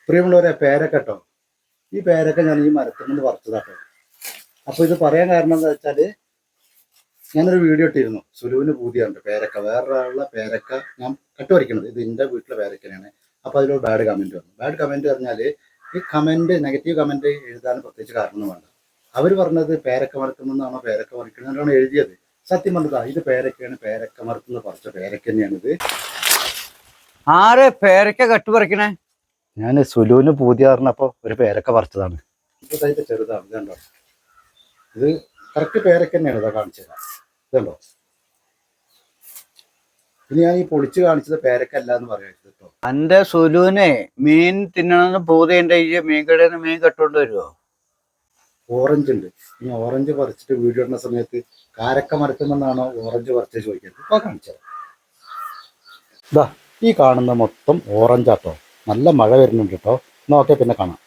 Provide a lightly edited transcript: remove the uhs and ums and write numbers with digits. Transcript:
പ്രിയമുള്ളവരെ, പേരക്ക കേട്ടോ. ഈ പേരക്ക ഞാൻ ഈ മരത്തിൽ നിന്ന് പറിച്ചതാട്ടോ. അപ്പോൾ ഇത് പറയാൻ കാരണം എന്താ വെച്ചാൽ, ഞാനൊരു വീഡിയോ ഇട്ടിരുന്നു. സുലുവിന് പൂതിയുണ്ട് പേരക്ക, വേറൊരാളുടെ പേരക്ക ഞാൻ കട്ടുപറിക്കണത്. ഇത് എൻ്റെ വീട്ടിലെ പേരക്കനെയാണ്. അപ്പോൾ അതിലൊരു ബാഡ് കമൻറ്റ് വന്നു. ബാഡ് കമൻറ്റ് പറഞ്ഞാൽ, ഈ കമൻറ്റ്, നെഗറ്റീവ് കമൻറ്റ് എഴുതാൻ പ്രത്യേകിച്ച് കാരണമൊന്നും വേണ്ട. അവർ പറഞ്ഞത് പേരക്ക മരത്തുനിന്നാണോ പേരക്ക മറിക്കുന്നതാണ് എഴുതിയത്. സത്യം പറഞ്ഞതാ, ഇത് പേരക്കയാണ്, പേരക്ക മരത്തുനിന്ന് പറിച്ച പേരക്ക തന്നെയാണിത്. ആരെ പേരക്ക കട്ടുപറിക്കണേ? ഞാൻ സുലുവിന് പൂതി പറഞ്ഞപ്പോൾ ഒരു പേരക്ക പറിച്ചതാണ്. ഇപ്പോൾ തൈത്ത് ചെറുതാണ്, ഇതുണ്ടോ? ഇത് കറക്റ്റ് പേരക്ക തന്നെയാണ്. ഇതാ കാണിച്ചു തരാം, ഇതുണ്ടോ? ഇനി ഞാൻ ഈ പൊളിച്ച് കാണിച്ചത് പേരക്ക അല്ല എന്ന് പറയാം കേട്ടോ. എന്റെ സുലുവിനെ മീൻ തിന്നണമെന്ന് പൂതിയുണ്ട്. ഈ മീൻ കടയിൽ നിന്ന് മീൻ കട്ടുകൊണ്ട് വരുമോ? ഓറഞ്ച് ഉണ്ട്. ഇനി ഓറഞ്ച് പറിച്ചിട്ട് വീഡിയോ ഇടുന്ന സമയത്ത് കാരക്ക മരത്തുമെന്നാണോ ഓറഞ്ച് പറിച്ച് ചോദിക്കുന്നത്. ഇപ്പോൾ കാണിച്ചത് ഇതാ, ഈ കാണുന്ന മൊത്തം ഓറഞ്ചാട്ടോ. നല്ല മഴ വരുന്നുണ്ട് കേട്ടോ. നോക്കിയാൽ പിന്നെ കാണാം.